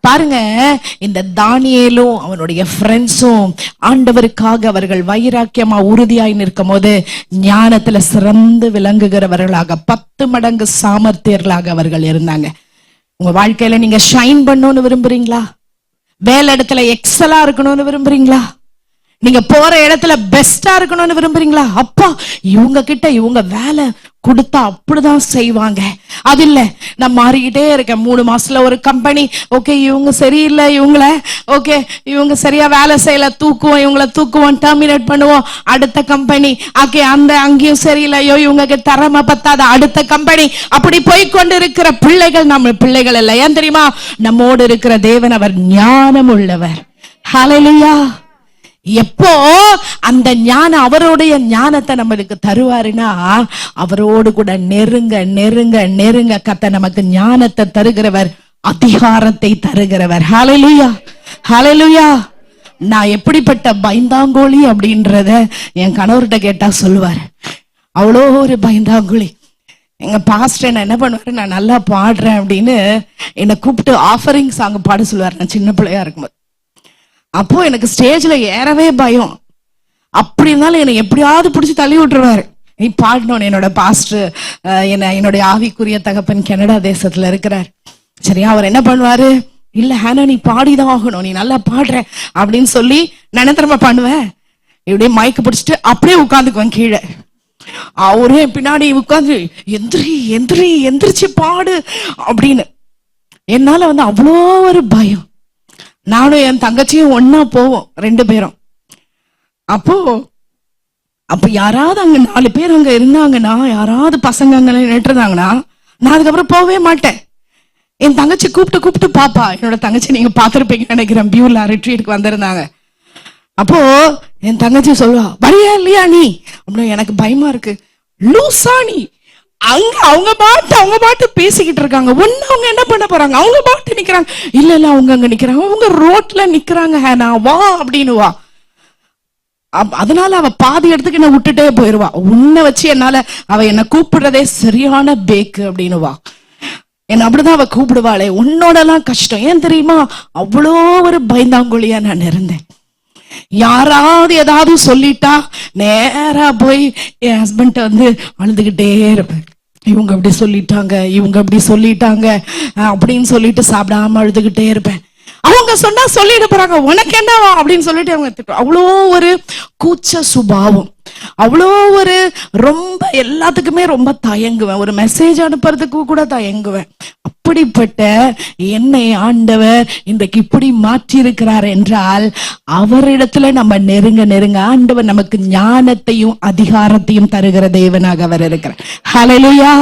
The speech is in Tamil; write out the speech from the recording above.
பாருங்க, இந்த தானியேலும் அவனுடைய ஃப்ரெண்ட்ஸும் ஆண்டவருக்காக அவர்கள் வைராக்கியமா உறுதியாய் நிற்கும் போது ஞானத்துல சிறந்து விளங்குகிறவர்களாக 10 மடங்கு சாமர்த்தியர்களாக அவர்கள் இருந்தாங்க. உங்க வாழ்க்கையில நீங்க ஷைன் பண்ணணும்னு விரும்புறீங்களா? வேலை இடத்துல எக்ஸலா இருக்கணும்னு விரும்புறீங்களா? நீங்க போற இடத்துல பெஸ்டா இருக்கணும்னு விரும்புறீங்களா? அப்பா, இவங்க கிட்ட இவங்க வேலை கொடுத்தா அப்படிதான் செய்வாங்க. அது இல்ல, நான் மாறிக்கிட்டே இருக்கேன். 3 மாசத்துல ஒரு கம்பெனி, ஓகே இவங்க சரியில்லை, இவங்க சரியா வேலை செய்யல, தூக்குவோம், இவங்கள தூக்குவோம், டெர்மினேட் பண்ணுவோம். அடுத்த கம்பெனி, ஓகே அங்கேயும் சரியில்லை, இவங்க திறமை பத்தாத அடுத்த கம்பெனி. அப்படி போய்கொண்டு இருக்கிற பிள்ளைகள் நம்ம பிள்ளைகள் இல்லை. ஏன் தெரியுமா? நம்மோடு இருக்கிற தேவன் அவர் ஞானம் உள்ளவர். ஹல்லேலூயா. எப்போ அந்த ஞானம், அவருடைய ஞானத்தை நம்மளுக்கு தருவாருன்னா, அவரோடு கூட நெருங்க நெருங்க நெருங்க கர்த்தர் நமக்கு ஞானத்தை தருகிறவர், அதிகாரத்தை தருகிறவர். ஹல்லேலூயா, ஹல்லேலூயா. நான் எப்படிப்பட்ட பயந்தாங்கோலி அப்படின்றத என் கணவர்கிட்ட கேட்டா சொல்லுவார். அவ்வளோ ஒரு பயந்தாங்கோலி. எங்க பாஸ்டர் என்ன பண்ணுவாரு, நான் நல்லா பாடுறேன் அப்படின்னு என்னை கூப்பிட்டு ஆஃபரிங் சாங் பாட சொல்லுவார். நான் சின்ன பிள்ளையா இருக்கும்போது, அப்போ எனக்கு ஸ்டேஜ்ல ஏறவே பயம். அப்படி இருந்தாலும் என்னை எப்படியாவது பிடிச்சி தள்ளி விட்டுருவாரு. நீ பாடணும். என்னோட பாஸ்டர் என்னுடைய ஆவிக்குரிய தகப்பன் கனடா தேசத்துல இருக்கிறார். சரியா, அவர் என்ன பண்ணுவாரு, இல்ல ஹானா நீ பாடிதான் ஆகணும், நீ நல்லா பாடுற அப்படின்னு சொல்லி நான் திரும்ப பண்ணுவேன். இப்படியே மயக்க பிடிச்சிட்டு அப்படியே உட்காந்துக்குவேன் கீழே. அவரே பின்னாடி உட்காந்து எந்திரி எந்திரி எந்திரிச்சு பாடு அப்படின்னு. என்னால அவ்வளோ ஒரு பயம். நானும் என் தங்கச்சியும் ஒன்னா போவோம், 2 பேரும். அப்போ யாராவது அங்க 4 பேர் அங்க இருந்தாங்கன்னா, யாராவது பசங்க அங்க நின்றுருந்தாங்கன்னா, நான் அதுக்கப்புறம் போவே மாட்டேன். என் தங்கச்சி கூப்பிட்டு பாப்பா, என்னோட தங்கச்சி நீங்க பாத்திருப்பீங்கன்னு நினைக்கிறேன், பியூர்ல ரிட்ரீட்டுக்கு வந்திருந்தாங்க. அப்போ என் தங்கச்சி சொல்லுவா, வரியா இல்லையா நீ அப்படின்னு. எனக்கு பயமா இருக்கு. லூசா நீ, அங்க அவங்க பாட்டு பேசிக்கிட்டு இருக்காங்க, ஒண்ணு அவங்க என்ன பண்ண போறாங்க, அவங்க பாட்டு நிக்கிறாங்க. இல்ல அவங்க அங்க நிக்கிறாங்க, அவங்க ரோட்ல நிக்கிறாங்க, நான் வா அப்படின்னு வா. அதனால அவ பாதி இடத்துக்கு என்ன விட்டுட்டே போயிருவா. உன்னை வச்சு என்னால அவ என்ன கூப்பிடுறதே சரியான பேக்கு அப்படின்னு வா. என்ன அப்படிதான் அவ கூப்பிடுவாளே. உன்னோட எல்லாம் கஷ்டம். ஏன் தெரியுமா? அவ்வளோ ஒரு பயந்தாங்குழியா நான் இருந்தேன். யாராவது ஏதாவது சொல்லிட்டா நேரா போய் என் ஹஸ்பண்ட் அழுதுகிட்டே இருப்பேன். இவங்க அப்படி சொல்லிட்டாங்க, இவங்க அப்படி சொல்லிட்டாங்க அப்படின்னு சொல்லிட்டு சாப்பிடாம அழுதுகிட்டே இருப்பேன். அவங்க சொன்னா சொல்லிட்டு போறாங்க, உனக்கு என்ன அப்படின்னு சொல்லிட்டு அவங்க. அவ்வளோ ஒரு கூச்ச சுபாவம், அவ்வளோ ஒரு ரொம்ப எல்லாத்துக்குமே ரொம்ப தயங்குவேன். ஒரு மெசேஜ் அனுப்புறதுக்கு கூட தயங்குவேன். அப்படிப்பட்ட என்னை ஆண்டவர் இன்றைக்கு இப்படி மாற்றி இருக்கிறார் என்றால், அவரிடத்துல நம்ம நெருங்க நெருங்க ஆண்டவர் நமக்கு ஞானத்தையும் அதிகாரத்தையும் தருகிற தேவனாக அவர் இருக்கிறார். ஹல்லேலூயா.